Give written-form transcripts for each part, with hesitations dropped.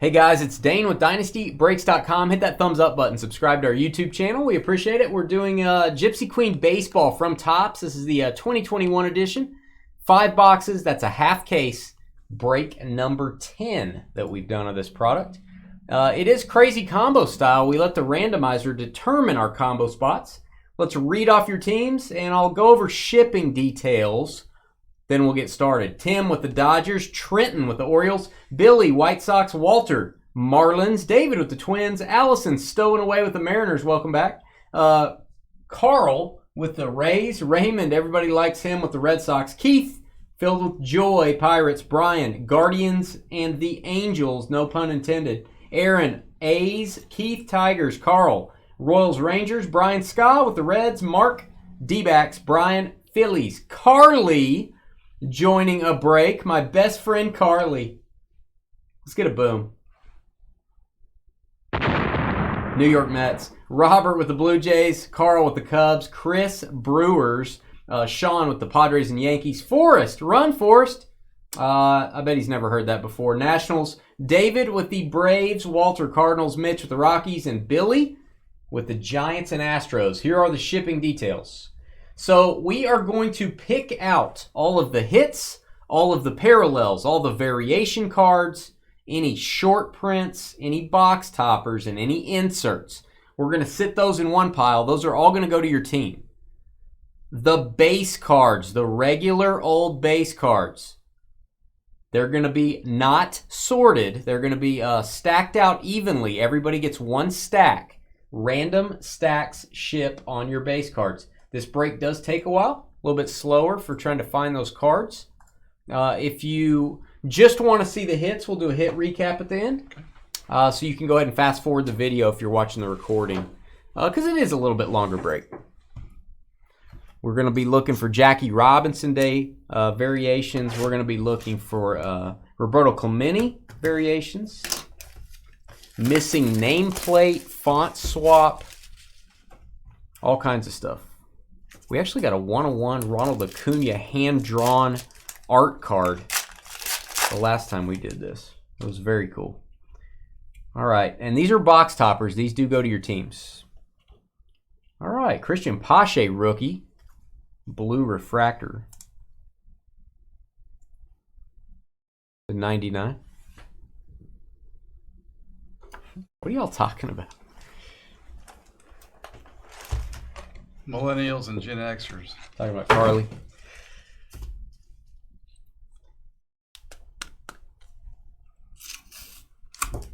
Hey guys, it's Dane with DynastyBreaks.com. Hit that thumbs up button. Subscribe to our YouTube channel. We appreciate it. We're doing Gypsy Queen Baseball from Topps. This is the 2021 edition. 5 boxes. That's a half case. Break number 10 that we've done of this product. It is crazy combo style. We let the randomizer determine our combo spots. Let's read off your teams, and I'll go over shipping details. Then we'll get started. Tim with the Dodgers, Trenton with the Orioles, Billy, White Sox, Walter, Marlins, David with the Twins, Allison stowing away with the Mariners. Welcome back. Carl with the Rays, Raymond, everybody likes him with the Red Sox, Keith filled with joy, Pirates, Brian, Guardians, and the Angels, no pun intended. Aaron, A's, Keith, Tigers, Carl, Royals, Rangers, Brian Scott with the Reds, Mark, D-backs, Brian, Phillies, Carly, joining a break. My best friend, Carly. Let's get a boom. New York Mets. Robert with the Blue Jays. Carl with the Cubs. Chris, Brewers. Sean with the Padres and Yankees. Forrest. Run, Forrest. I bet he's never heard that before. Nationals. David with the Braves. Walter, Cardinals. Mitch with the Rockies. And Billy with the Giants and Astros. Here are the shipping details. So we are going to pick out all of the hits, all of the parallels, all the variation cards, any short prints, any box toppers, and any inserts. We're going to sit those in one pile. Those are all going to go to your team. The base cards, the regular old base cards, they're going to be not sorted. They're going to be stacked out evenly. Everybody gets one stack. Random stacks ship on your base cards. This break does take a while, a little bit slower for trying to find those cards. If you just want to see the hits, we'll do a hit recap at the end. So you can go ahead and fast forward the video if you're watching the recording, because it is a little bit longer break. We're going to be looking for Jackie Robinson Day variations. We're going to be looking for Roberto Clemente variations. Missing nameplate, font swap, all kinds of stuff. We actually got a 101 Ronald Acuna hand-drawn art card the last time we did this. It was very cool. All right, and these are box toppers. These do go to your teams. All right, Christian Pache rookie, blue refractor. 99. What are y'all talking about? Millennials and Gen Xers. Talking about Carly.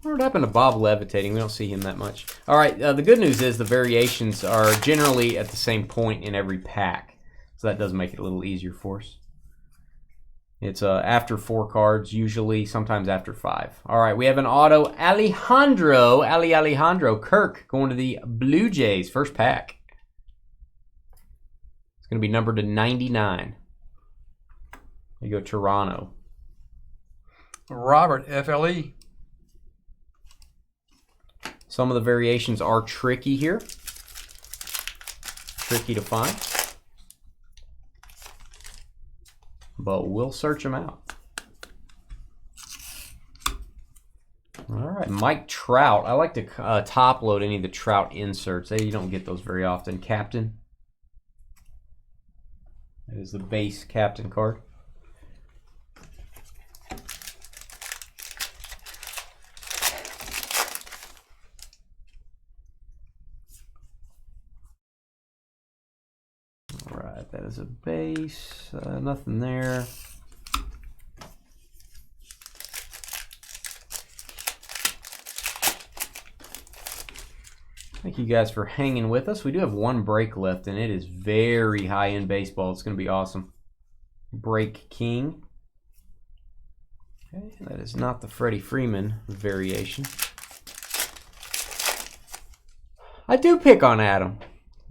What happened to Bob levitating? We don't see him that much. All right, the good news is the variations are generally at the same point in every pack. So that does make it a little easier for us. It's after 4 cards, usually, sometimes after 5. All right, we have an auto Alejandro Kirk going to the Blue Jays, first pack. It's going to be numbered to 99. There you go, Toronto. Robert, FLE. Some of the variations are tricky here. Tricky to find. But we'll search them out. All right, Mike Trout. I like to top load any of the Trout inserts. You don't get those very often. Captain. That is the base captain card. All right, that is a base. Nothing there. Thank you guys for hanging with us. We do have one break left, and it is very high-end baseball. It's going to be awesome. Break King. Okay, that is not the Freddie Freeman variation. I do pick on Adam.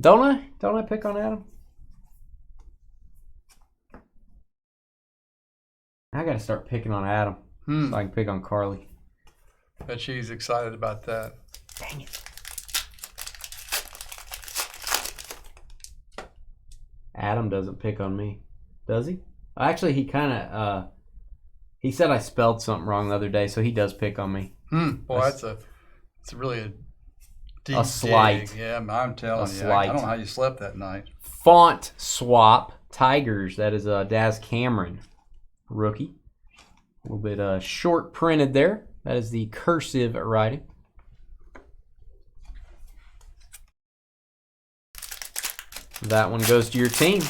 Don't I? Don't I pick on Adam? I got to start picking on Adam so I can pick on Carly. Bet she's excited about that. Dang it. Adam doesn't pick on me, does he? Actually, he kind of, he said I spelled something wrong the other day, so he does pick on me. Boy, it's really a deep slight. dig. Yeah, I'm telling you. Slight. I don't know how you slept that night. Font swap. Tigers. That is Daz Cameron, rookie. A little bit short printed there. That is the cursive writing. That one goes to your team.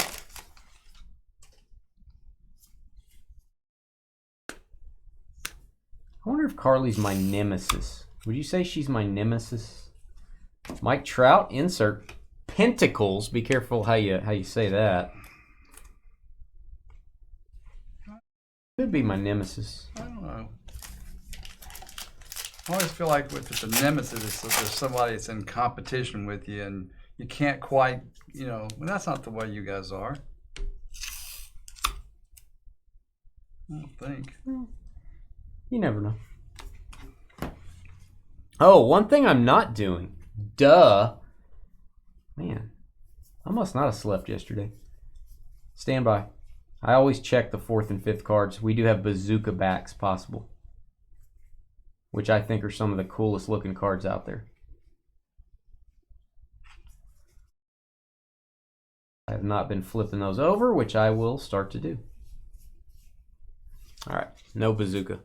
I wonder if Carly's my nemesis. Would you say she's my nemesis? Mike Trout, insert pentacles. Be careful how you say that. Could be my nemesis. I don't know. I always feel like with the nemesis, there's somebody that's in competition with you, and you can't quite, well, that's not the way you guys are. I don't think. You never know. Oh, one thing I'm not doing. Duh. Man, I must not have slept yesterday. Stand by. I always check the 4th and 5th cards. We do have bazooka backs possible, which I think are some of the coolest looking cards out there. I have not been flipping those over, which I will start to do. All right, no bazooka.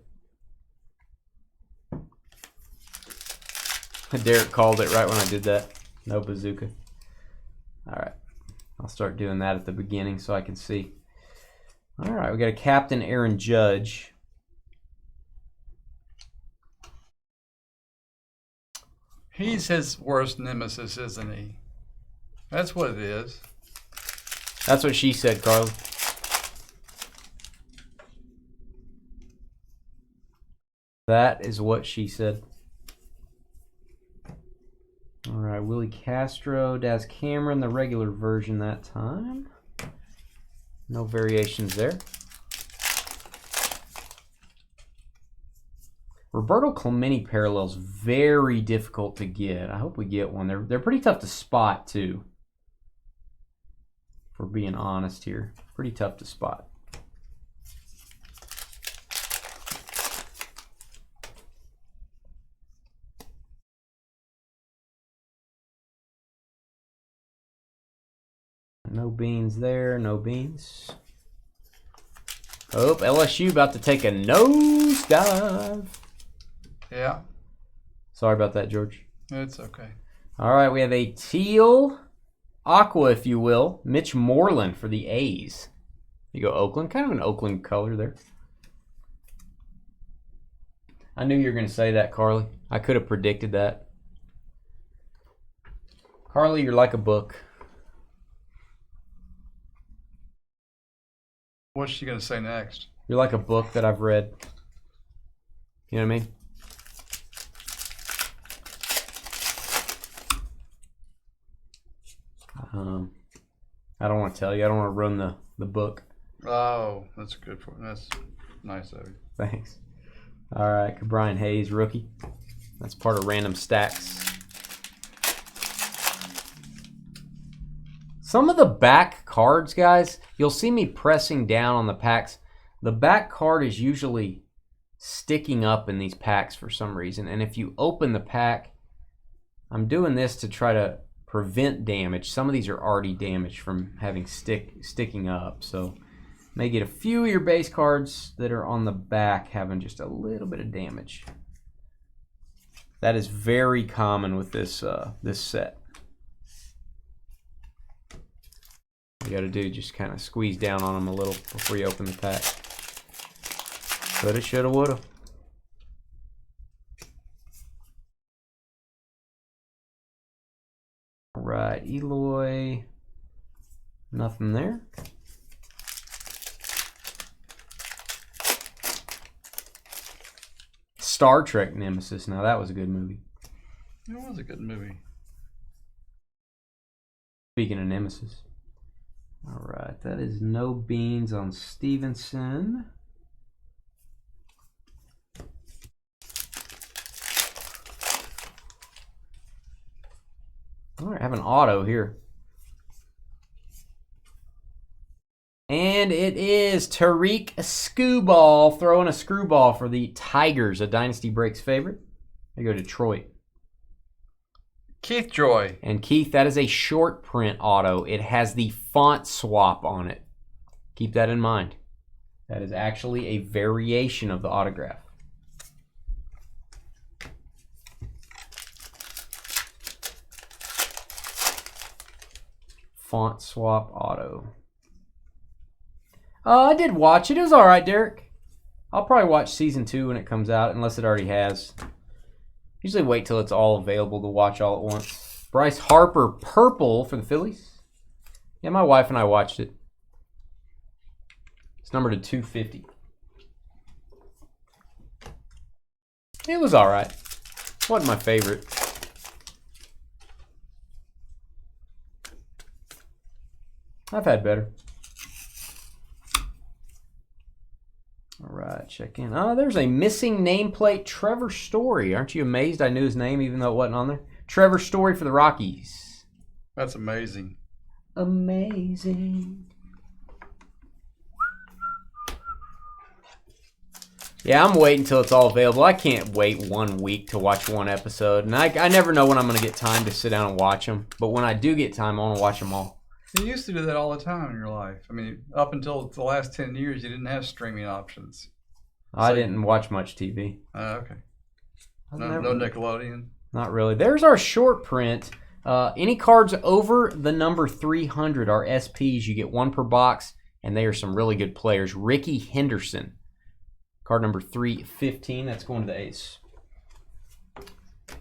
Derek called it right when I did that. No bazooka. All right, I'll start doing that at the beginning so I can see. All right, we got a Captain Aaron Judge. He's his worst nemesis, isn't he? That's what it is. That's what she said, Carly. That is what she said. All right, Willie Castro, Daz Cameron, the regular version that time. No variations there. Roberto Clemente parallels, very difficult to get. I hope we get one. They're pretty tough to spot too. If we're being honest here, pretty tough to spot. No beans there, no beans. Oh, LSU about to take a nosedive. Yeah. Sorry about that, George. It's okay. All right, we have a teal, aqua, if you will, Mitch Moreland for the A's. You go Oakland, kind of an Oakland color there. I knew you were going to say that, Carly. I could have predicted that. Carly, you're like a book. What's she going to say next? You're like a book that I've read. You know what I mean? I don't want to tell you. I don't want to ruin the book. Oh, that's good for. That's nice of you. Thanks. All right, Brian Hayes, rookie. That's part of random stacks. Some of the back cards, guys, you'll see me pressing down on the packs. The back card is usually sticking up in these packs for some reason. And if you open the pack, I'm doing this to try to prevent damage. Some of these are already damaged from having sticking up. So may get a few of your base cards that are on the back having just a little bit of damage. That is very common with this this set. You got to do just kind of squeeze down on them a little before you open the pack. Coulda, shoulda, woulda. All right, Eloy. Nothing there. Star Trek Nemesis. Now that was a good movie. It was a good movie. Speaking of Nemesis. All right, that is no beans on Stevenson. All right, I have an auto here. And it is Tariq Screwball throwing a screwball for the Tigers, a Dynasty Breaks favorite. There you go, Detroit. Keith Joy. And Keith, that is a short print auto. It has the font swap on it. Keep that in mind. That is actually a variation of the autograph. Font swap auto. I did watch it. It was all right, Derek. I'll probably watch season 2 when it comes out, unless it already has. Usually wait till it's all available to watch all at once. Bryce Harper, purple for the Phillies. Yeah, my wife and I watched it. It's numbered to 250. It was all right. Wasn't my favorite. I've had better. All right, check in. Oh, there's a missing nameplate, Trevor Story. Aren't you amazed I knew his name even though it wasn't on there? Trevor Story for the Rockies. That's amazing. Amazing. Yeah, I'm waiting until it's all available. I can't wait 1 week to watch one episode. And I never know when I'm going to get time to sit down and watch them. But when I do get time, I want to watch them all. You used to do that all the time in your life. I mean, up until the last 10 years, you didn't have streaming options. I didn't watch much TV. Okay. No Nickelodeon? Not really. There's our short print. Any cards over the number 300 are SPs. You get 1 per box, and they are some really good players. Ricky Henderson. Card number 315. That's going to the ace.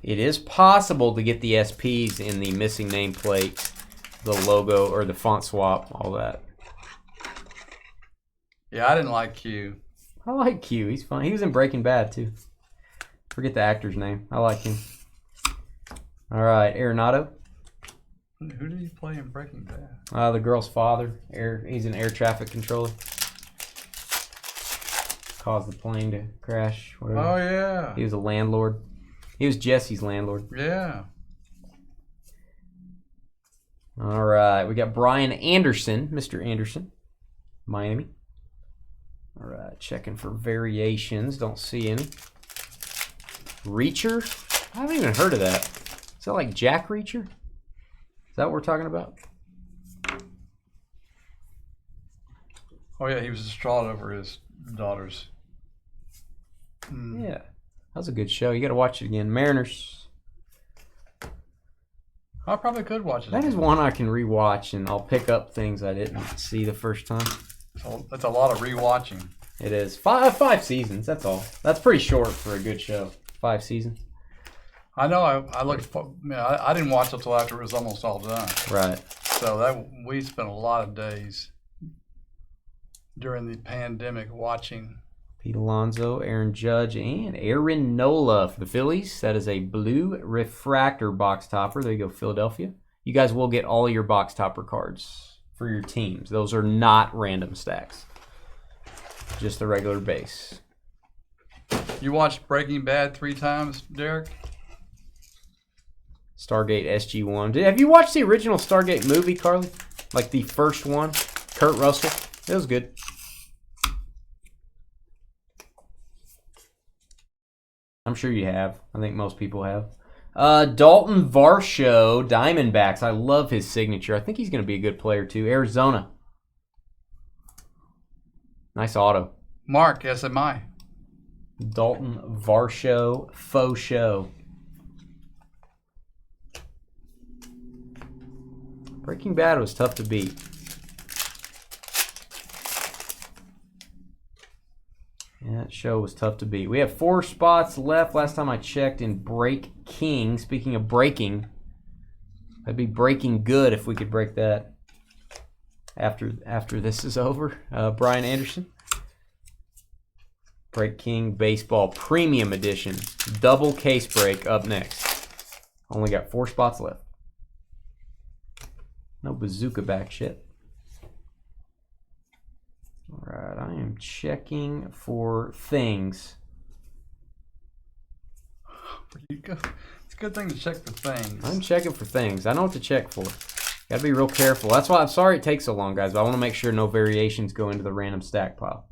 It is possible to get the SPs in the missing nameplate, the logo, or the font swap, all that. Yeah, I didn't like Q. I like Q. He's fun. He was in Breaking Bad, too. Forget the actor's name. I like him. All right, Arenado. Who did he play in Breaking Bad? The girl's father. He's an air traffic controller. Caused the plane to crash. Whatever. Oh, yeah. He was a landlord. He was Jesse's landlord. Yeah. All right, we got Brian Anderson, Mr. Anderson, Miami. All right, checking for variations. Don't see any. Reacher? I haven't even heard of that. Is that like Jack Reacher? Is that what we're talking about? Oh, yeah, he was distraught over his daughters. Yeah, that was a good show. You got to watch it again. Mariners. I probably could watch it. That is one I can rewatch, and I'll pick up things I didn't see the first time. So that's a lot of rewatching. It is. Five seasons, that's all. That's pretty short for a good show. 5 seasons. I know. I looked. I didn't watch it until after it was almost all done. Right. So we spent a lot of days during the pandemic watching. Pete Alonso, Aaron Judge, and Aaron Nola for the Phillies. That is a blue refractor box topper. There you go, Philadelphia. You guys will get all your box topper cards for your teams. Those are not random stacks. Just the regular base. You watched Breaking Bad 3 times, Derek? Stargate SG-1. Have you watched the original Stargate movie, Carly? Like the first one? Kurt Russell? It was good. I'm sure you have. I think most people have. Dalton Varsho, Diamondbacks. I love his signature. I think he's going to be a good player too. Arizona. Nice auto. Mark, SMI. Dalton Varsho, faux show. Breaking Bad was tough to beat. Yeah, that show was tough to beat. We have 4 spots left. Last time I checked in Break King. Speaking of breaking, that'd be breaking good if we could break that after this is over. Brian Anderson. Break King Baseball Premium Edition. Double case break up next. Only got 4 spots left. No bazooka back shit. All right, I am checking for things. It's a good thing to check for things. I'm checking for things. I know what to check for. Gotta be real careful. That's why I'm sorry it takes so long, guys, but I want to make sure no variations go into the random stack pile.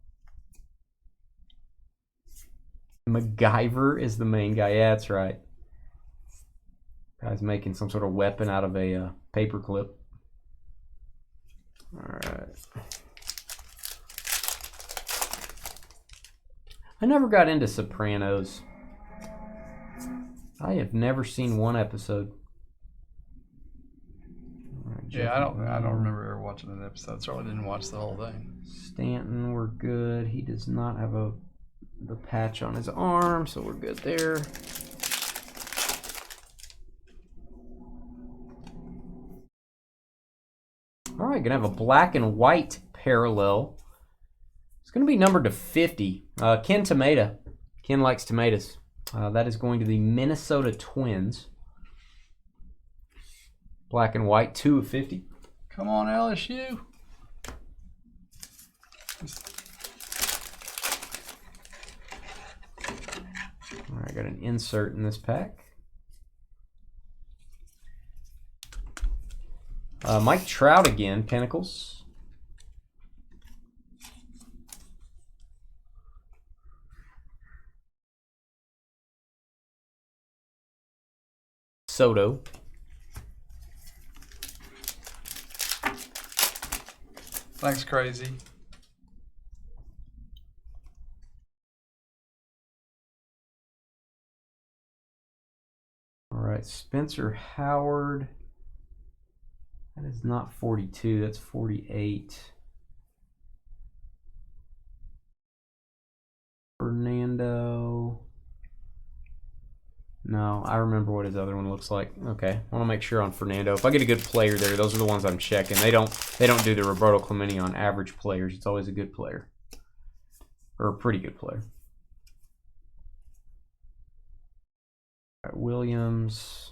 MacGyver is the main guy. Yeah, that's right. Guy's making some sort of weapon out of a paper clip. All right. I never got into Sopranos. I have never seen one episode. Right, yeah, I don't remember ever watching an episode. Certainly didn't watch the whole thing. Stanton, we're good. He does not have the patch on his arm, so we're good there. All right, gonna have a black and white parallel. It's gonna be numbered to 50. Ken Tomato. Ken likes tomatoes. That is going to the Minnesota Twins. Black and white, 2 of 50. Come on, LSU. All right, got an insert in this pack. Mike Trout again, Pinnacles. Soto. Thanks, Crazy. All right, Spencer Howard. That is not 42, that's 48. Fernando. No, I remember what his other one looks like. Okay, I want to make sure on Fernando. If I get a good player there, those are the ones I'm checking. They don't do the Roberto Clemente on average players. It's always a good player. Or a pretty good player. All right, Williams.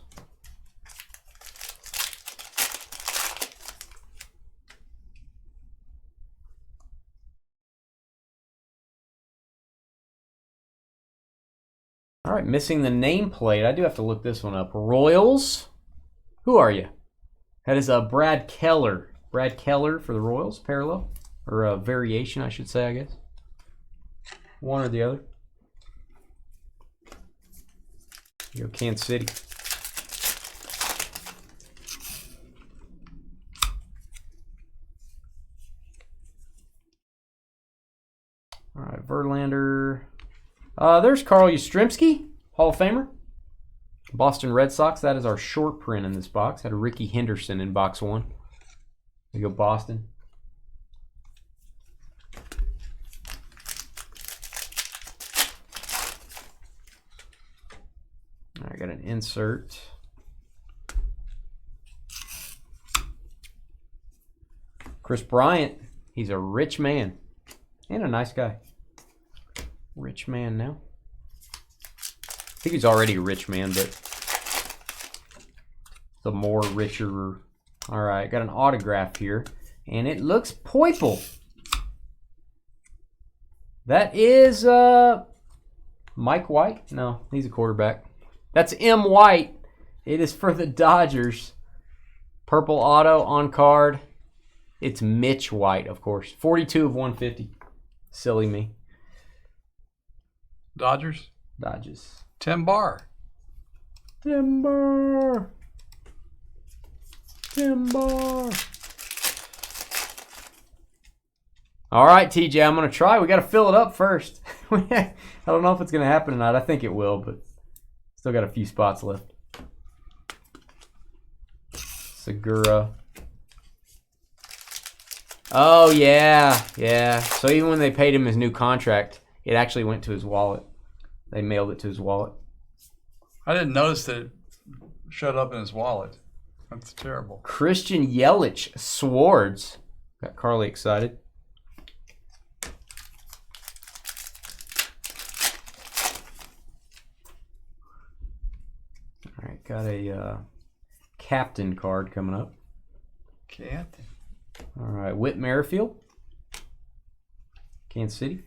All right, missing the nameplate. I do have to look this one up. Royals. Who are you? That is Brad Keller. Brad Keller for the Royals, parallel. Or a variation, I should say, I guess. One or the other. Here you go, Kansas City. All right, Verlander. There's Carl Yastrzemski, Hall of Famer. Boston Red Sox. That is our short print in this box. Had a Ricky Henderson in box 1. There you go, Boston. All right, got an insert. Chris Bryant. He's a rich man and a nice guy. Rich man now. I think he's already a rich man, but the more richer. All right, got an autograph here, and it looks Poiple. That is Mike White. No, he's a quarterback. That's M. White. It is for the Dodgers. Purple auto on card. It's Mitch White, of course. 42 of 150. Silly me. Dodgers? Dodgers. Timber. Timber. Timber. All right, TJ, I'm going to try. We got to fill it up first. I don't know if it's going to happen or not. I think it will, but still got a few spots left. Segura. Oh, yeah. Yeah. So even when they paid him his new contract, it actually went to his wallet. They mailed it to his wallet. I didn't notice that it showed up in his wallet. That's terrible. Christian Yelich, Swords. Got Carly excited. All right, got a captain card coming up. Captain. All right, Whit Merrifield, Kansas City.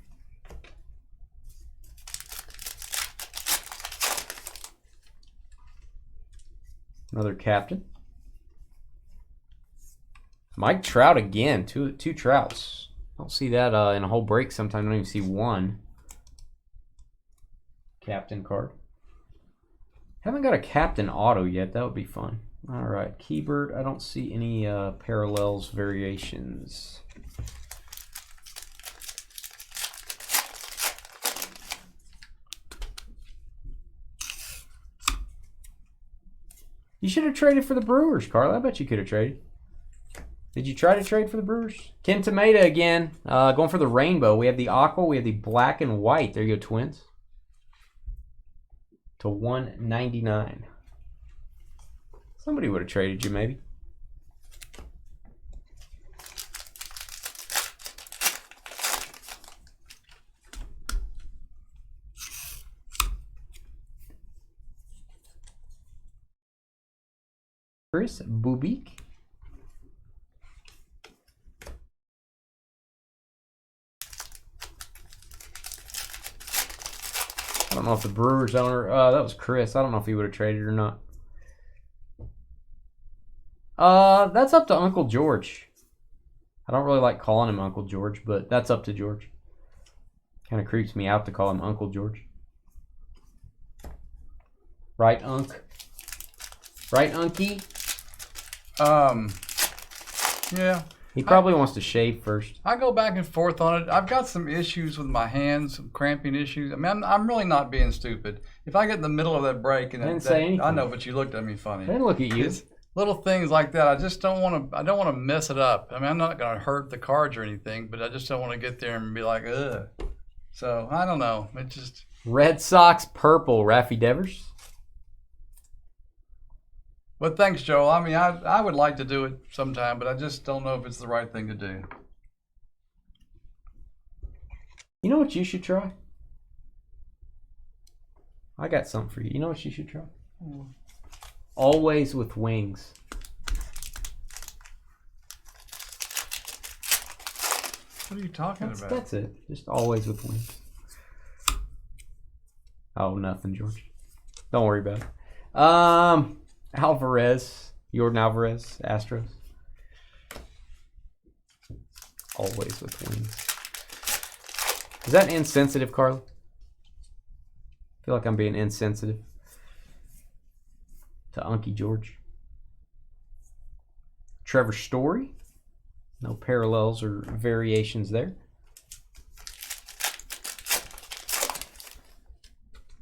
Another captain. Mike Trout again. Two Trouts. I don't see that in a whole break. Sometimes I don't even see one. Captain card. Haven't got a captain auto yet. That would be fun. All right, Keybird. I don't see any parallels, variations. You should have traded for the Brewers, Carl. I bet you could have traded. Did you try to trade for the Brewers? Ken Tomata again. Going for the rainbow. We have the aqua. We have the black and white. There you go, Twins. To 199. Somebody would have traded you, maybe. Chris Bubik. I don't know if the Brewers owner, that was Chris. I don't know if he would have traded or not. That's up to Uncle George. I don't really like calling him Uncle George, but that's up to George. Kind of creeps me out to call him Uncle George. Right, Unc? Right, Unky? Yeah. He probably wants to shave first. I go back and forth on it. I've got some issues with my hands, some cramping issues. I mean, I'm really not being stupid. If I get in the middle of that break and I didn't say anything. I know, but you looked at me funny. I didn't look at you. It's little things like that. I just don't want to. I don't want to mess it up. I mean, I'm not going to hurt the cards or anything, but I just don't want to get there and be like, ugh. So I don't know. It just Red Sox purple, Raffy Devers. Well, thanks, Joel. I mean, I would like to do it sometime, but I just don't know if it's the right thing to do. You know what you should try? I got something for you. You know what you should try? Always with wings. What are you talking about? That's it. Just always with wings. Oh, nothing, George. Don't worry about it. Alvarez. Jordan Alvarez, Astros. Always with wings. Is that insensitive, Carly? I feel like I'm being insensitive to Unky George. Trevor Story. No parallels or variations there.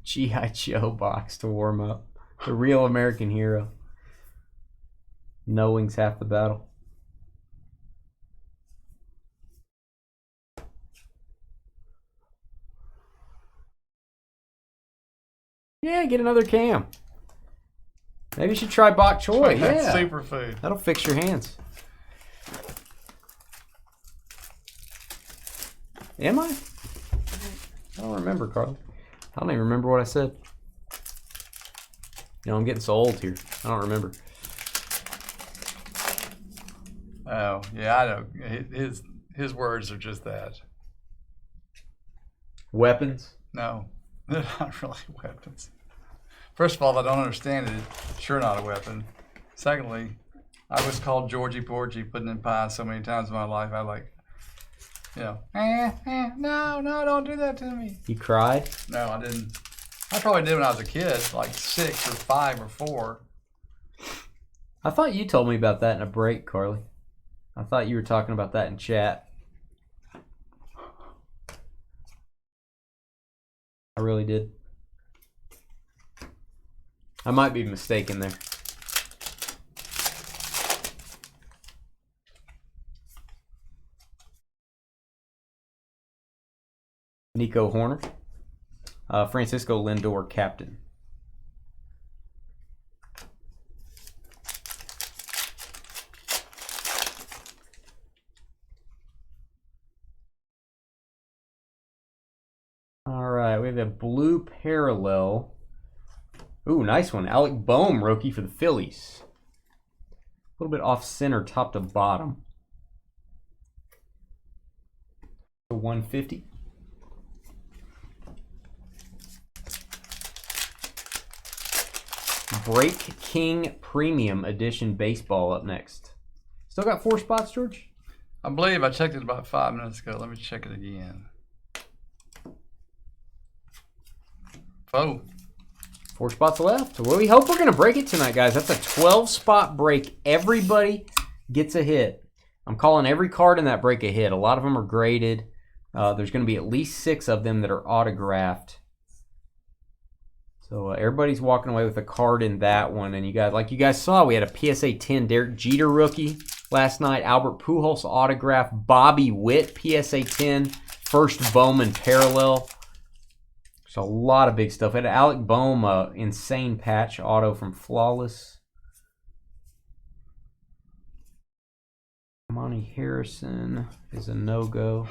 G.I. Joe box to warm up. The real American hero. Knowing's half the battle. Yeah, get another cam. Maybe you should try bok choy. Yeah, superfood. That'll fix your hands. Am I? I don't remember, Carly. I don't even remember what I said. You know, I'm getting so old here. I don't remember. Oh, yeah, I know. His words are just that. Weapons? No, they're not really weapons. First of all, if I don't understand it, it's sure not a weapon. Secondly, I was called Georgie Porgy putting in pie so many times in my life. I like, you know, no, don't do that to me. You cried? No, I didn't. I probably did when I was a kid, like 6 or 5 or 4. I thought you told me about that in a break, Carly. I thought you were talking about that in chat. I really did. I might be mistaken there. Nico Horner. Francisco Lindor, captain. All right, we have a blue parallel. Ooh, nice one. Alec Boehm, rookie for the Phillies. A little bit off center, top to bottom. 150. Break King Premium Edition Baseball up next. Still got 4 spots, George? I believe I checked it about 5 minutes ago. Let me check it again. Oh. 4 spots left. Well, we hope we're going to break it tonight, guys. That's a 12-spot break. Everybody gets a hit. I'm calling every card in that break a hit. A lot of them are graded. There's going to be at least 6 of them that are autographed. So everybody's walking away with a card in that one. And you guys, like you guys saw, we had a PSA 10 Derek Jeter rookie last night. Albert Pujols autograph. Bobby Witt PSA 10 first Bowman parallel. There's a lot of big stuff. We had Alec Boehm, insane patch auto from Flawless. Monty Harrison is a no-go.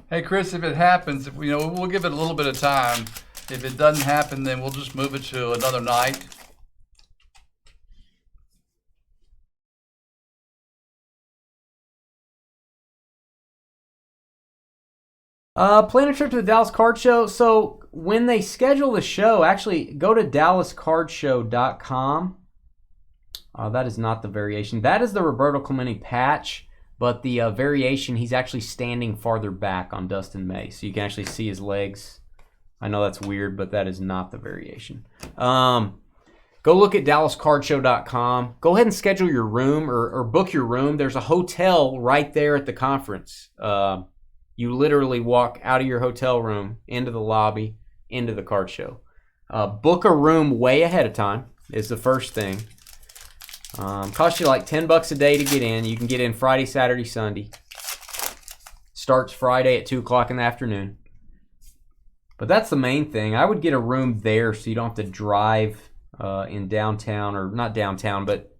Hey, Chris, if it happens, we'll give it a little bit of time. If it doesn't happen, then we'll just move it to another night. Plan a trip to the Dallas Card Show. So when they schedule the show, actually go to DallasCardShow.com. That is not the variation. That is the Roberto Clemente patch, but the variation, he's actually standing farther back on Dustin May, so you can actually see his legs. I know that's weird, but that is not the variation. Go look at DallasCardShow.com. Go ahead and schedule your room or book your room. There's a hotel right there at the conference. You literally walk out of your hotel room, into the lobby, into the card show. Book a room way ahead of time is the first thing. Costs you like $10 a day to get in. You can get in Friday, Saturday, Sunday. Starts Friday at 2 o'clock in the afternoon. But that's the main thing. I would get a room there so you don't have to drive in downtown, or not downtown, but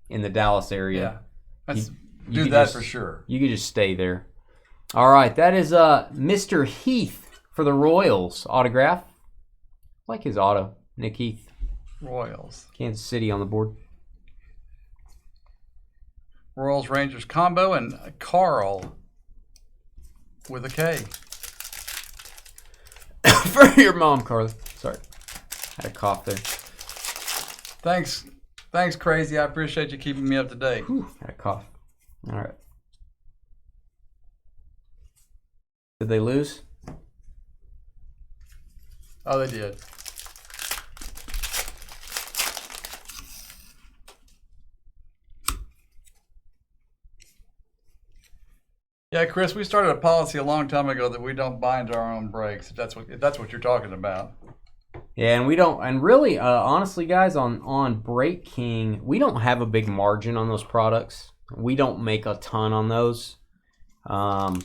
in the Dallas area. Yeah, do that for sure. You could just stay there. All right, that is Mr. Heath for the Royals autograph. I like his auto. Nick Heath. Royals. Kansas City on the board. Royals Rangers combo, and Carl with a K. For your mom, Carly. Sorry. Had a cough there. Thanks, Crazy. I appreciate you keeping me up to date. Whew, had a cough. All right. Did they lose? Oh, they did. Yeah, Chris, we started a policy a long time ago that we don't buy into our own breaks. If that's what you're talking about. Yeah, and we don't. And really, honestly, guys, on Break King, we don't have a big margin on those products. We don't make a ton on those. So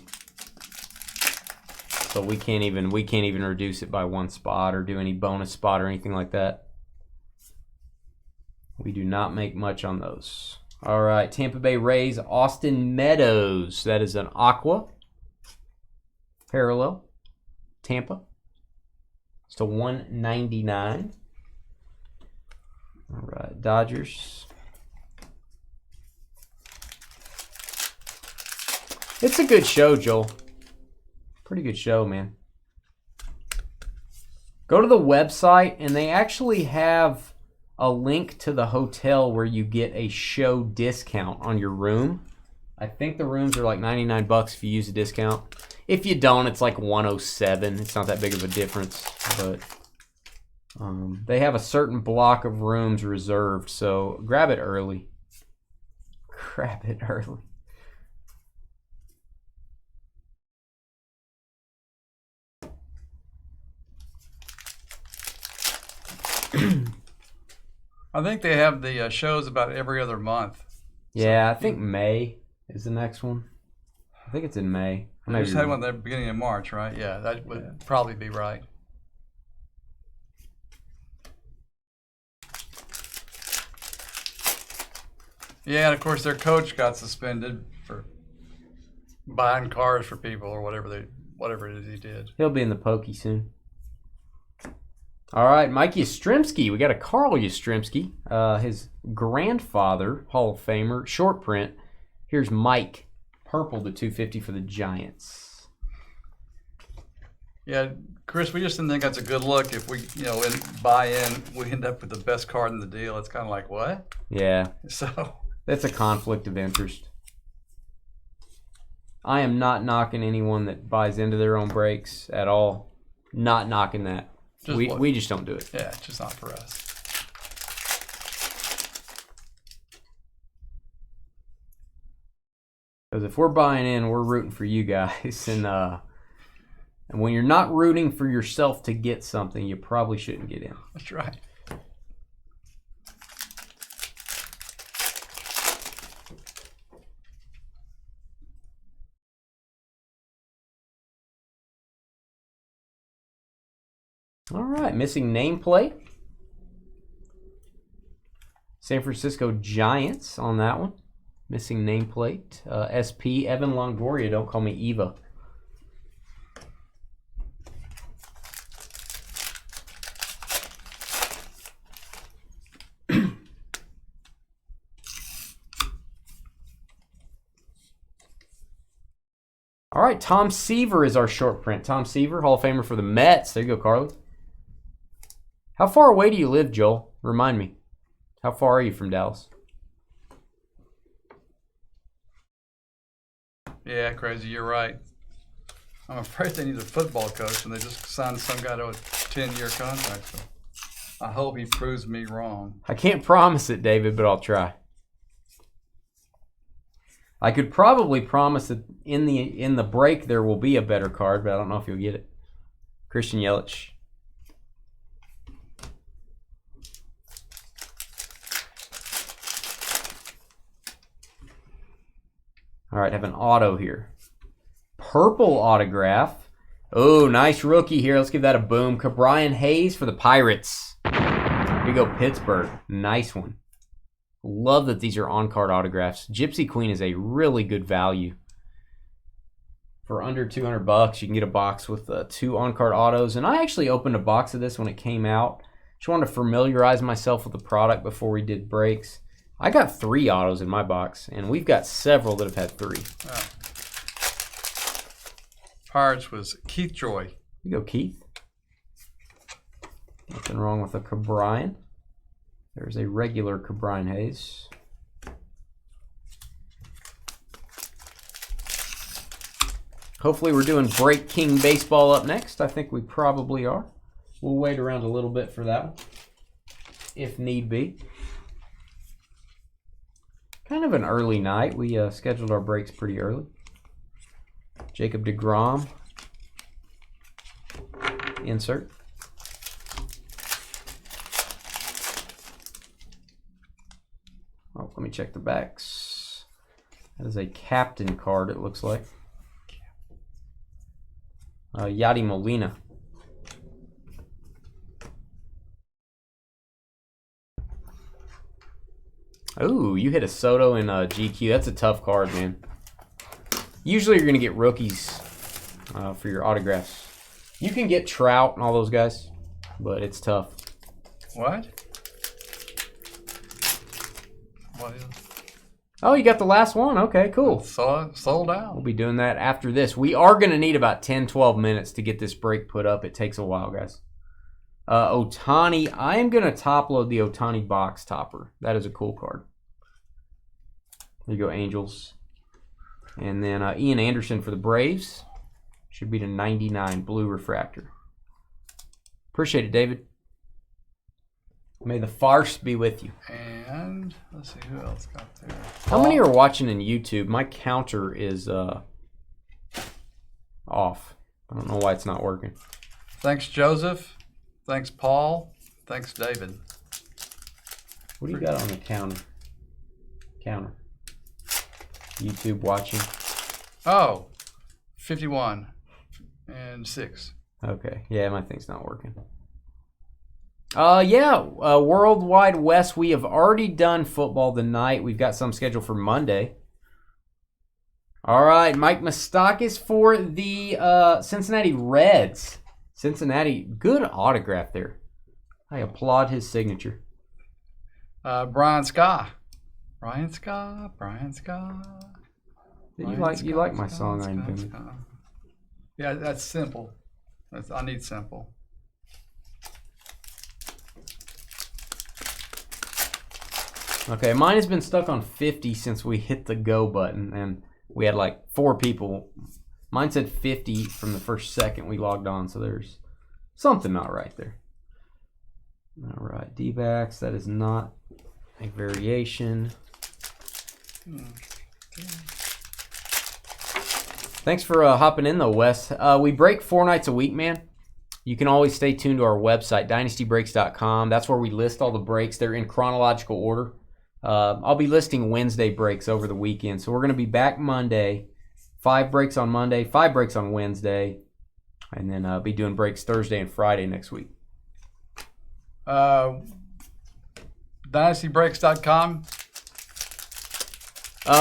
we can't even reduce it by 1 spot or do any bonus spot or anything like that. We do not make much on those. All right, Tampa Bay Rays, Austin Meadows. That is an aqua parallel. Tampa. It's to 199. All right, Dodgers. It's a good show, Joel. Pretty good show, man. Go to the website, and they actually have a link to the hotel where you get a show discount on your room. I think the rooms are like $99 if you use a discount. If you don't, it's like $107. It's not that big of a difference, but they have a certain block of rooms reserved, so grab it early. Grab it early. I think they have the shows about every other month. Yeah, I think May is the next one. I think it's in May. They just had one at the beginning of March, right? Yeah, that would probably be right. Yeah, and of course their coach got suspended for buying cars for people or whatever it is he did. He'll be in the pokey soon. All right, Mike Yastrzemski. We got a Carl Yastrzemski. His grandfather, Hall of Famer, short print. Here's Mike. Purple to 250 for the Giants. Yeah, Chris, we just didn't think that's a good look. If we, buy in, we end up with the best card in the deal. It's kind of like, what? Yeah. So that's a conflict of interest. I am not knocking anyone that buys into their own breaks at all. Not knocking that. We just don't do it. Yeah, it's just not for us. Because if we're buying in, we're rooting for you guys. And when you're not rooting for yourself to get something, you probably shouldn't get in. That's right. All right, missing nameplate. San Francisco Giants on that one. Missing nameplate. SP, Evan Longoria, don't call me Eva. All right, Tom Seaver is our short print. Tom Seaver, Hall of Famer for the Mets. There you go, Carly. How far away do you live, Joel? Remind me. How far are you from Dallas? Yeah, crazy. You're right. I'm afraid they need a football coach, and they just signed some guy to a 10-year contract. So I hope he proves me wrong. I can't promise it, David, but I'll try. I could probably promise that in the break there will be a better card, but I don't know if you'll get it. Christian Yelich. All right, I have an auto here. Purple autograph. Oh, nice rookie here. Let's give that a boom. Brian Hayes for the Pirates. Here you go, Pittsburgh. Nice one. Love that these are on-card autographs. Gypsy Queen is a really good value. For under $200, you can get a box with 2 on-card autos. And I actually opened a box of this when it came out. Just wanted to familiarize myself with the product before we did breaks. I got 3 autos in my box, and we've got several that have had 3. Wow. Pirates was Keith Joy. Here you go, Keith. Nothing wrong with a Cabrian. There's a regular Cabrian Hayes. Hopefully we're doing Break King Baseball up next. I think we probably are. We'll wait around a little bit for that one, if need be. Kind of an early night. We scheduled our breaks pretty early. Jacob deGrom. Insert. Oh, let me check the backs. That is a captain card, it looks like. Yadi Molina. Oh, you hit a Soto in GQ. That's a tough card, man. Usually you're going to get rookies for your autographs. You can get Trout and all those guys, but it's tough. What? What is? Oh, you got the last one. Okay, cool. Sold out. We'll be doing that after this. We are going to need about 10, 12 minutes to get this break put up. It takes a while, guys. Ohtani. I am going to top load the Ohtani box topper. That is a cool card. There you go, Angels. And then Ian Anderson for the Braves. Should be to 99 blue refractor. Appreciate it, David. May the farce be with you. And let's see who else got there. How many are watching in YouTube? My counter is off. I don't know why it's not working. Thanks, Joseph. Thanks, Paul. Thanks, David. What do you got on the counter? YouTube watching. Oh, 51 and 6. Okay. Yeah, my thing's not working. Worldwide West, we have already done football tonight. We've got some scheduled for Monday. All right, Mike Moustakas for the Cincinnati Reds. Cincinnati, good autograph there. I applaud his signature. Brian Scott. You like my song I invented. Yeah, that's simple. I need simple. Okay, mine has been stuck on 50 since we hit the go button, and we had like 4 people. Mine said 50 from the first second we logged on, so there's Something not right there. All right, D-backs. That is not a variation. Thanks for hopping in, though, Wes. We break 4 nights a week, man. You can always stay tuned to our website, dynastybreaks.com. That's where we list all the breaks. They're in chronological order. I'll be listing Wednesday breaks over the weekend. So we're going to be back Monday. 5 breaks on Monday, 5 breaks on Wednesday, and then be doing breaks Thursday and Friday next week. DynastyBreaks.com.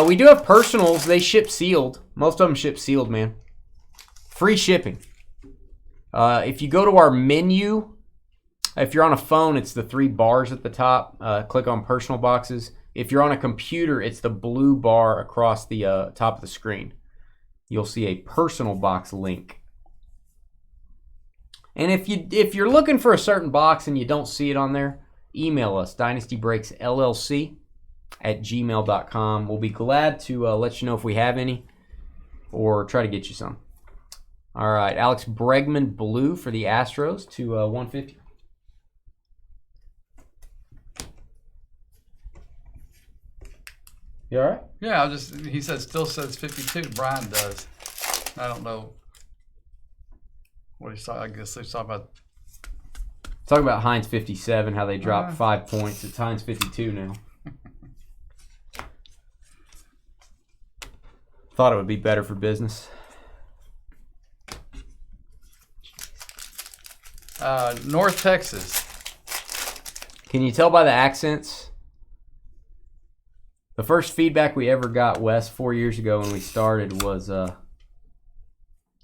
We do have personals. They ship sealed. Most of them ship sealed, man. Free shipping. If you go to our menu, if you're on a phone, it's the 3 bars at the top. Click on personal boxes. If you're on a computer, it's the blue bar across the top of the screen. You'll see a personal box link. And if you're looking for a certain box and you don't see it on there, email us, dynastybreaksllc@gmail.com. We'll be glad to let you know if we have any or try to get you some. All right, Alex Bregman blue for the Astros to 150. You all right? Yeah, he still says 52. Brian does. I don't know what he saw. I guess they saw about. Talk about Heinz 57, how they dropped 5 points. It's Heinz 52 now. Thought it would be better for business. North Texas. Can you tell by the accents? The first feedback we ever got, Wes, 4 years ago when we started was where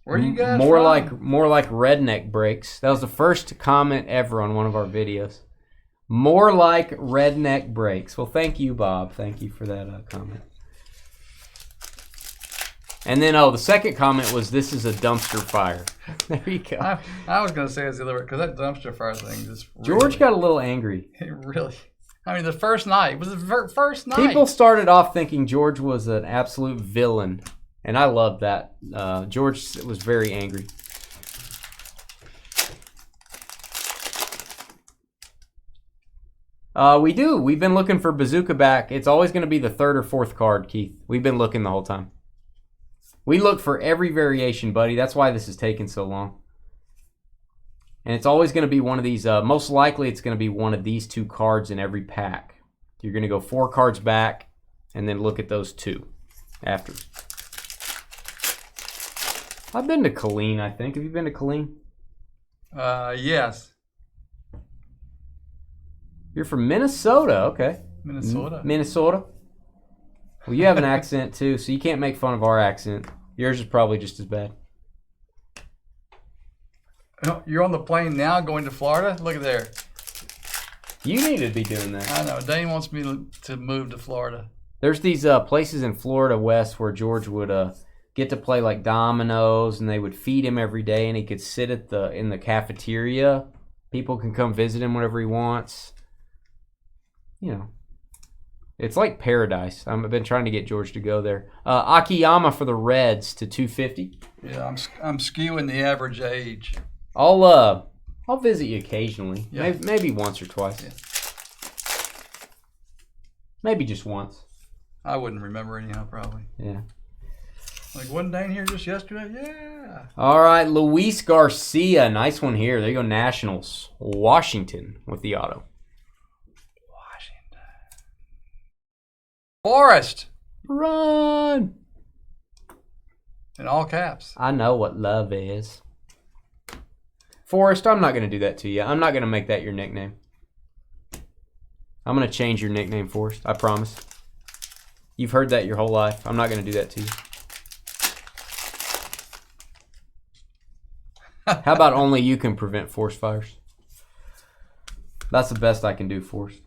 are you guys more from? more like redneck breaks. That was the first comment ever on one of our videos. More like redneck breaks. Well, thank you, Bob. Thank you for that comment. And then, the second comment was, "This is a dumpster fire." There you go. I was going to say it's the other way, because that dumpster fire thing just George got a little angry. It really. I mean, the first night. It was the first night. People started off thinking George was an absolute villain, and I loved that. George was very angry. We do. We've been looking for Bazooka back. It's always going to be the 3rd or 4th card, Keith. We've been looking the whole time. We look for every variation, buddy. That's why this is taking so long. And it's always going to be one of these. Most likely, it's going to be one of these 2 cards in every pack. You're going to go 4 cards back and then look at those 2 after. I've been to Killeen, I think. Have you been to Killeen? Yes. You're from Minnesota. Okay. Minnesota. Minnesota. Well, you have an accent, too, so you can't make fun of our accent. Yours is probably just as bad. You're on the plane now going to Florida? Look at there. You need to be doing that. I know. Dane wants me to move to Florida. There's these places in Florida West where George would get to play like dominoes, and they would feed him every day, and he could sit in the cafeteria. People can come visit him whenever he wants. You know. It's like paradise. I've been trying to get George to go there. Akiyama for the Reds to 250. Yeah, I'm skewing the average age. I'll visit you occasionally. Yeah. Maybe once or twice. Yeah. Maybe just once. I wouldn't remember anyhow, probably. Yeah. Like, wasn't Dane here just yesterday? Yeah. All right, Luis Garcia. Nice one here. There you go, Nationals. Washington with the auto. Forrest. Run. In all caps. I know what love is. Forrest, I'm not going to do that to you. I'm not going to make that your nickname. I'm going to change your nickname, Forrest. I promise. You've heard that your whole life. I'm not going to do that to you. How about only you can prevent forest fires? That's the best I can do, Forrest.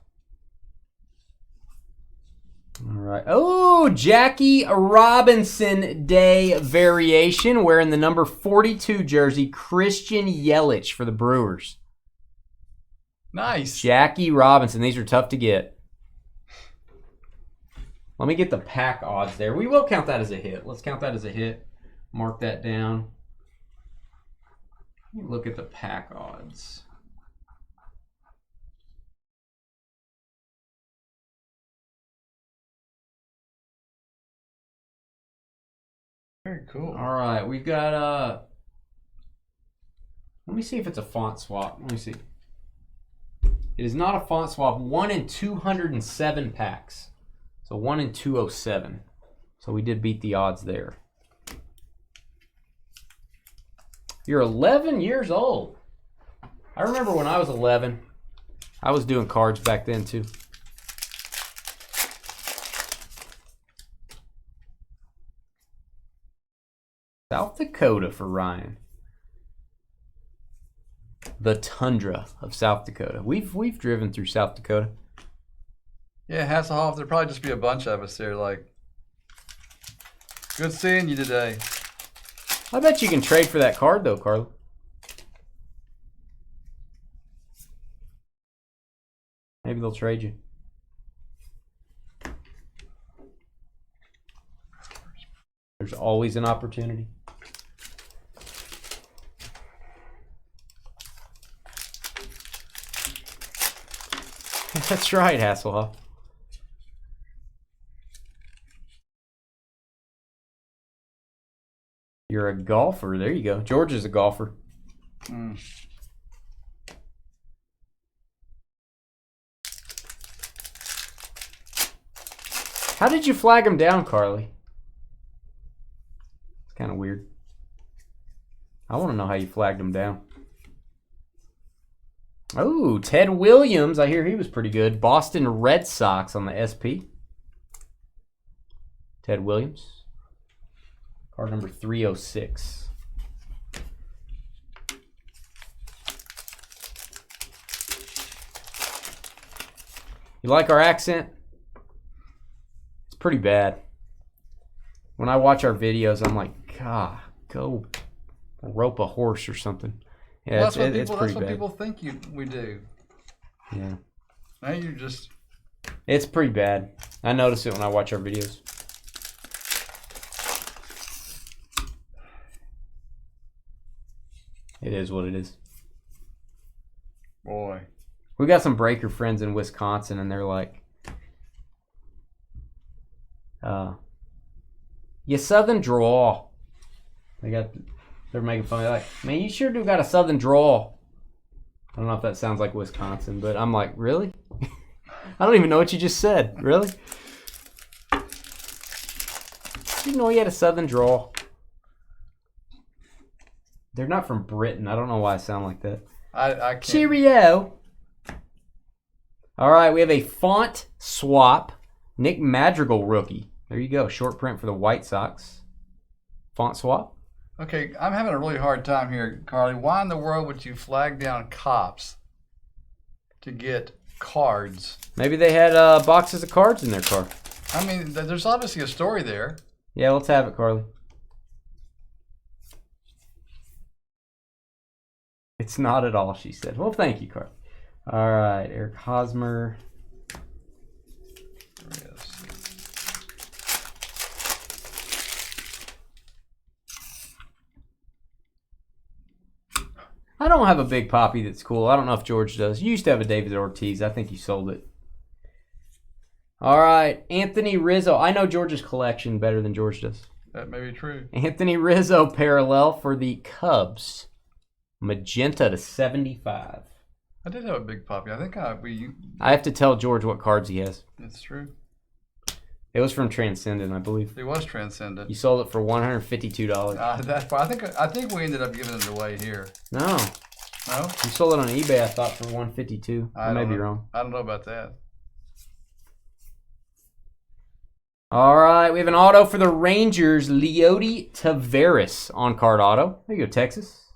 All right. Oh, Jackie Robinson Day variation wearing the number 42 jersey, Christian Yelich for the Brewers. Nice. Jackie Robinson. These are tough to get. Let me get the pack odds there. We will count that as a hit. Let's count that as a hit. Mark that down. Let me look at the pack odds. Very cool. All right, we've got let me see if it's a font swap. Let me see. It is not a font swap. 1 in 207 packs. So 1 in 207. So we did beat the odds there. You're 11 years old. I remember when I was 11. I was doing cards back then too. South Dakota for Ryan. The tundra of South Dakota. We've driven through South Dakota. Yeah, Hasselhoff, there'll probably just be a bunch of us there. Like, good seeing you today. I bet you can trade for that card though, Carla. Maybe they'll trade you. There's always an opportunity. That's right, Hasselhoff. You're a golfer. There you go. George is a golfer. How did you flag him down, Carly? It's kind of weird. I want to know how you flagged him down. Oh, Ted Williams. I hear he was pretty good. Boston Red Sox on the SP. Ted Williams. Card number 306. You like our accent? It's pretty bad. When I watch our videos, I'm like, God, go rope a horse or something. Yeah, well, it's pretty bad. People think we do. Yeah. Now you're just... It's pretty bad. I notice it when I watch our videos. It is what it is. Boy. We got some breaker friends in Wisconsin, and they're like, you southern draw. They're making fun. They're like, man, you sure do got a southern draw. I don't know if that sounds like Wisconsin, but I'm like, really? I don't even know what you just said. Really? You know you had a southern draw. They're not from Britain. I don't know why I sound like that. I can't. Cheerio. All right, we have a font swap. Nick Madrigal rookie. There you go. Short print for the White Sox. Font swap. Okay, I'm having a really hard time here, Carly. Why in the world would you flag down cops to get cards? Maybe they had boxes of cards in their car. I mean, there's obviously a story there. Yeah, let's have it, Carly. It's not at all, she said. Well, thank you, Carly. All right, Eric Hosmer. I don't have a big poppy that's cool. I don't know if George does. You used to have a David Ortiz. I think you sold it. All right, Anthony Rizzo. I know George's collection better than George does. That may be true. Anthony Rizzo parallel for the Cubs. Magenta to 75. I did have a big poppy. I think I have to tell George what cards he has. It's true. It was from Transcendent, I believe. It was Transcendent. You sold it for $152. I think we ended up giving it away here. No. No? You sold it on eBay, I thought, for $152. I may be wrong. I don't know about that. All right, we have an auto for the Rangers, Leody Taveras on card auto. There you go, Texas.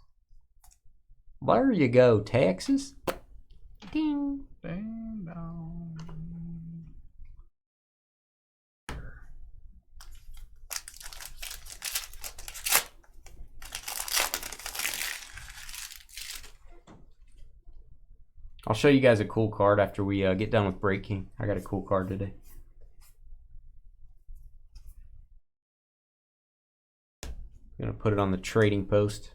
There you go, Texas. Ding. Ding dong. I'll show you guys a cool card after we get done with breaking. I got a cool card today. I'm going to put it on the trading post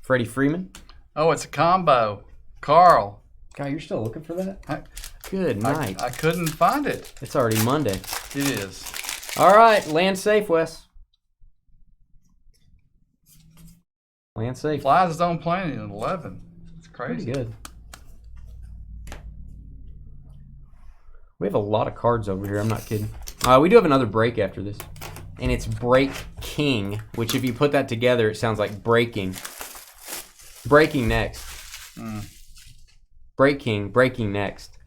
Freddie Freeman. Oh, it's a combo. Carl. God, you're still looking for that? Good night. I couldn't find it. It's already Monday. It is. All right, land safe, Wes. Land safe. Flies don't play in 11. It's crazy. Pretty good. We have a lot of cards over here. I'm not kidding. We do have another break after this. And it's Break King, which if you put that together, it sounds like breaking. Breaking next. Break King, breaking next.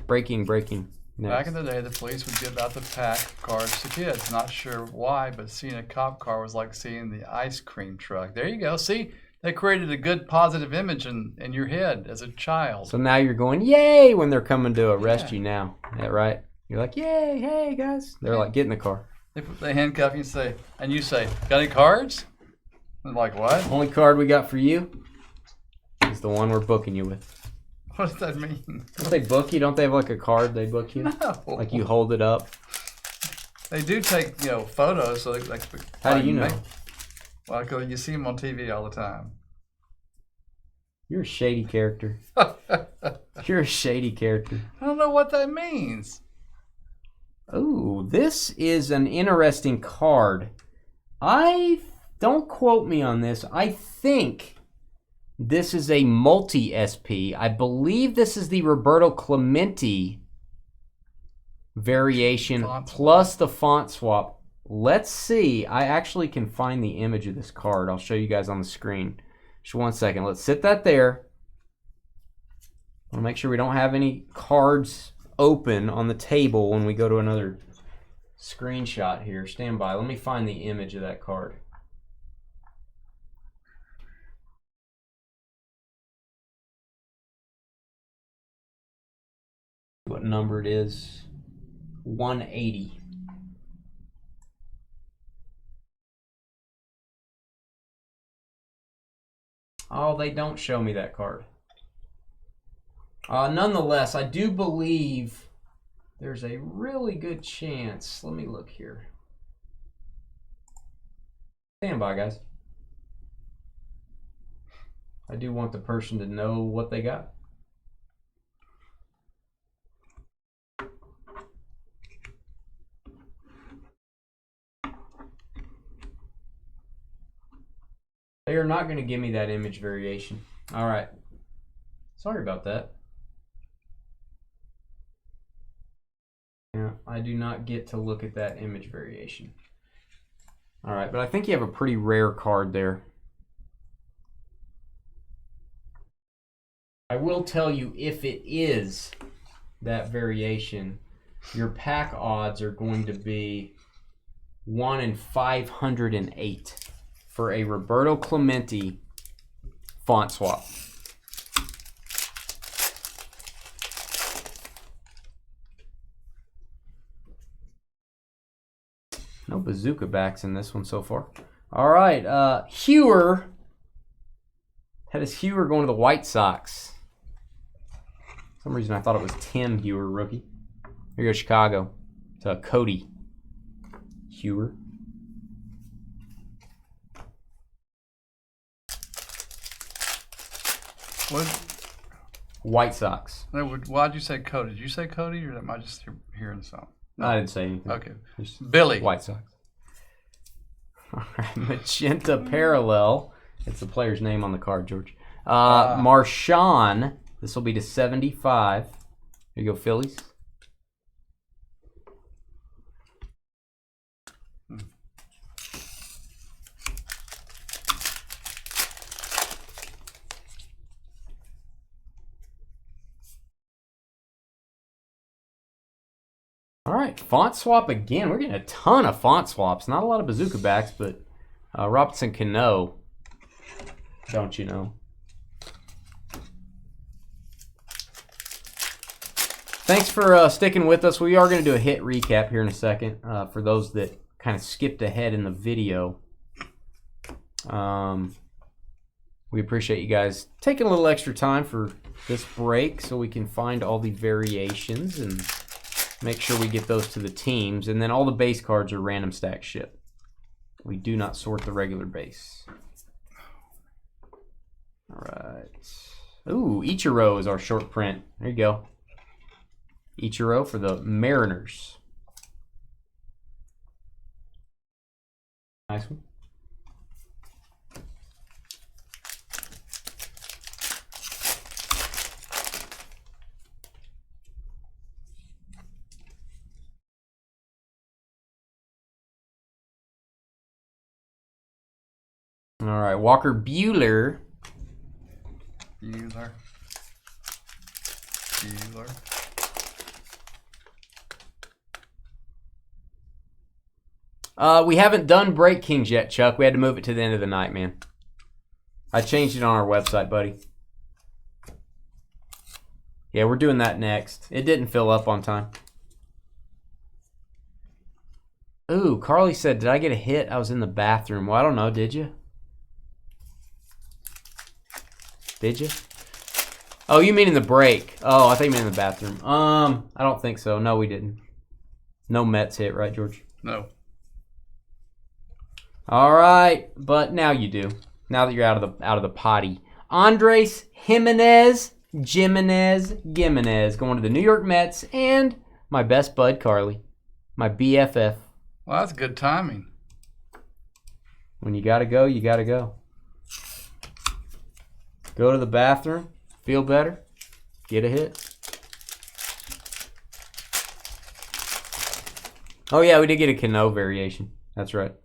Breaking next. Back in the day, the police would give out the pack of cards to kids. Not sure why, but seeing a cop car was like seeing the ice cream truck. There you go. See? They created a good positive image in your head as a child. So now you're going, yay, when they're coming to arrest you now. Is that right? You're like, yay, hey, guys. They're like, get in the car. They handcuff you and you say, got any cards? I'm like, what? Only card we got for you is the one we're booking you with. What does that mean? Don't they book you? Don't they have like a card they book you? No. Like you hold it up? They do take, photos. So like, how do you know? Well, 'cause you see them on TV all the time. You're a shady character. You're a shady character. I don't know what that means. Oh, this is an interesting card. Don't quote me on this. I think this is a multi-SP. I believe this is the Roberto Clemente variation plus the font swap. Let's see. I actually can find the image of this card. I'll show you guys on the screen. Just one second. Let's sit that there. I want to make sure we don't have any cards open on the table when we go to another screenshot here. Stand by. Let me find the image of that card. What number it is? 180. Oh, they don't show me that card. Nonetheless, I do believe there's a really good chance. Let me look here. Stand by, guys. I do want the person to know what they got. They are not going to give me that image variation. All right. Sorry about that. Yeah, I do not get to look at that image variation. All right, but I think you have a pretty rare card there. I will tell you, if it is that variation, your pack odds are going to be 1 in 508 for a Roberto Clemente font swap. No bazooka backs in this one so far. All right, Hewer. That is Hewer going to the White Sox. For some reason I thought it was Tim Hewer, rookie. Here goes Chicago. It's Cody Hewer. What? White Sox. No, why'd you say Cody? Did you say Cody, or am I just hearing something? No, I didn't say anything. Okay. Billy. White Sox. All right, Magenta Parallel. It's the player's name on the card, George. Marshawn. This will be to 75. Here you go, Phillies. All right, font swap again. We're getting a ton of font swaps. Not a lot of bazooka backs, but Robinson Cano. Don't you know? Thanks for sticking with us. We are going to do a hit recap here in a second for those that kind of skipped ahead in the video. We appreciate you guys taking a little extra time for this break so we can find all the variations and make sure we get those to the teams. And then all the base cards are random stack ship. We do not sort the regular base. All right. Ooh, Ichiro is our short print. There you go. Ichiro for the Mariners. Nice one. All right, Walker Buehler. Buehler. We haven't done Break Kings yet, Chuck. We had to move it to the end of the night, man. I changed it on our website, buddy. Yeah, we're doing that next. It didn't fill up on time. Ooh, Carly said, did I get a hit? I was in the bathroom. Well, I don't know. Did you? Did you? Oh, you mean in the break. Oh, I thought you meant in the bathroom. I don't think so. No, we didn't. No Mets hit, right, George? No. All right, but now you do. Now that you're out of the potty. Andres Gimenez going to the New York Mets and my best bud Carly, my BFF. Well, that's good timing. When you gotta go, you gotta go. Go to the bathroom, feel better, get a hit. Oh yeah, we did get a Cano variation. That's right.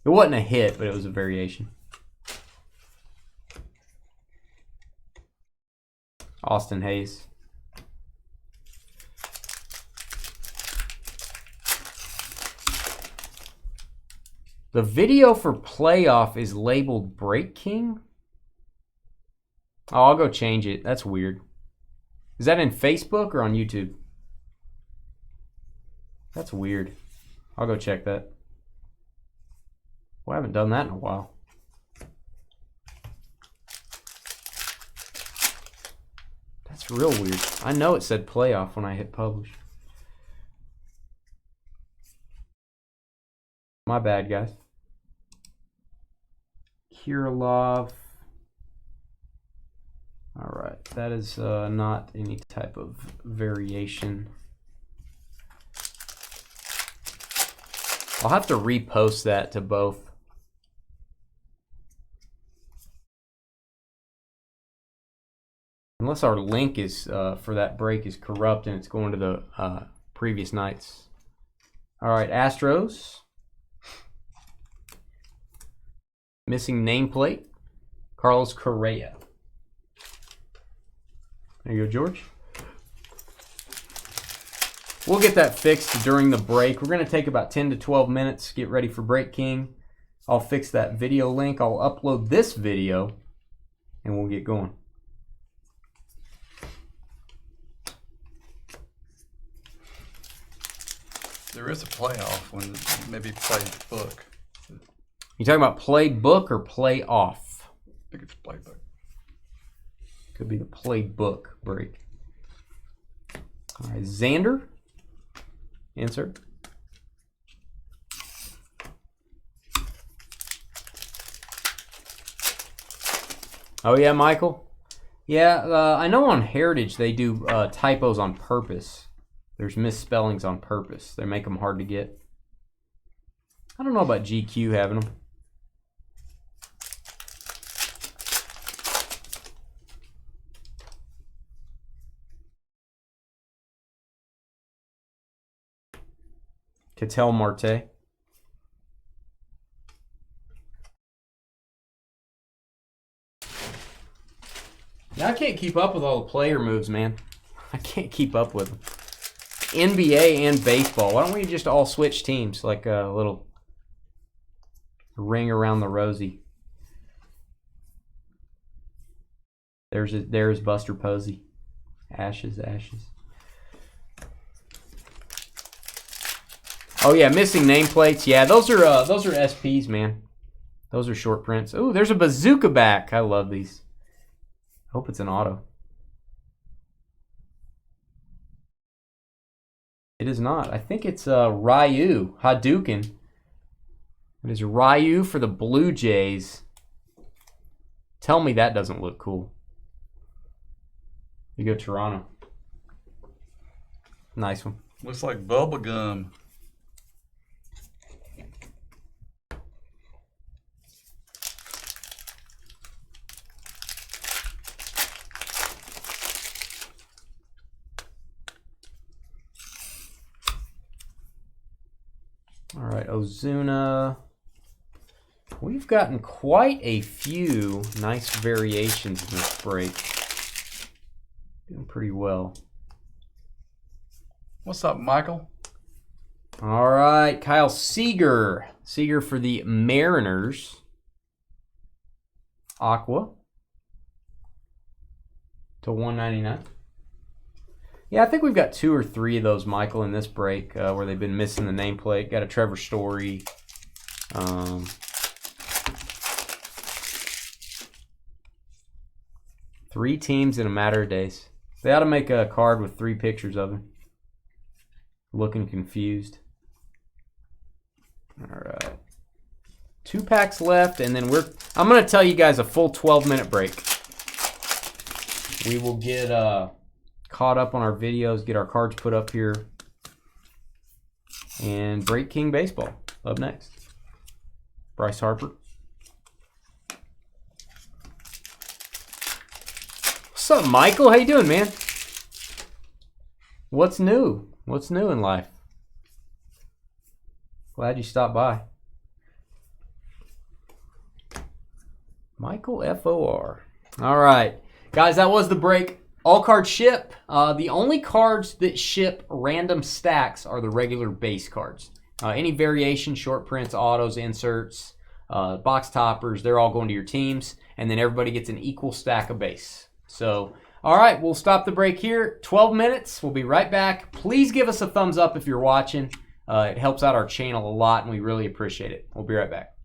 It wasn't a hit, but it was a variation. Austin Hayes. The video for playoff is labeled Break King. Oh, I'll go change it. That's weird. Is that in Facebook or on YouTube? That's weird. I'll go check that. Well, I haven't done that in a while. That's real weird. I know it said playoff when I hit publish. My bad, guys. Kirilov. All right, that is not any type of variation. I'll have to repost that to both. Unless our link is for that break is corrupt and it's going to the previous nights. All right, Astros. Missing nameplate. Carlos Correa. There you go, George. We'll get that fixed during the break. We're going to take about 10 to 12 minutes. Get ready for Break King. I'll fix that video link. I'll upload this video and we'll get going. There is a playoff when maybe play book. You talking about play book or play off? I think it's play book. Could be the playbook break. All right, Xander. Insert. Oh yeah, Michael. Yeah, I know on Heritage they do typos on purpose. There's misspellings on purpose. They make them hard to get. I don't know about GQ having them. Ketel Marte. Yeah, I can't keep up with all the player moves, man. I can't keep up with them. NBA and baseball. Why don't we just all switch teams like a little ring around the rosy? There's Buster Posey. Ashes. Oh yeah, missing nameplates. Yeah, those are SPs, man. Those are short prints. Oh, there's a bazooka back. I love these. Hope it's an auto. It is not. I think it's Ryu Hadouken. It is Ryu for the Blue Jays. Tell me that doesn't look cool. You go Toronto. Nice one. Looks like bubble gum. All right, Ozuna. We've gotten quite a few nice variations in this break. Doing pretty well. What's up, Michael? All right, Kyle Seager. Seager for the Mariners. Aqua. To 199. Yeah, I think we've got 2 or 3 of those, Michael, in this break where they've been missing the nameplate. Got a Trevor Story. 3 teams in a matter of days. They ought to make a card with 3 pictures of him. Looking confused. All right. 2 packs left, and then I'm going to tell you guys a full 12-minute break. We will get caught up on our videos, get our cards put up here, and Break King Baseball up next. Bryce Harper. What's up, Michael? How you doing, man? What's new? What's new in life? Glad you stopped by. Michael FOR. All right. Guys, that was the break. All cards ship. The only cards that ship random stacks are the regular base cards. Any variation, short prints, autos, inserts, box toppers, they're all going to your teams. And then everybody gets an equal stack of base. So, all right, we'll stop the break here. 12 minutes. We'll be right back. Please give us a thumbs up if you're watching. It helps out our channel a lot, and we really appreciate it. We'll be right back.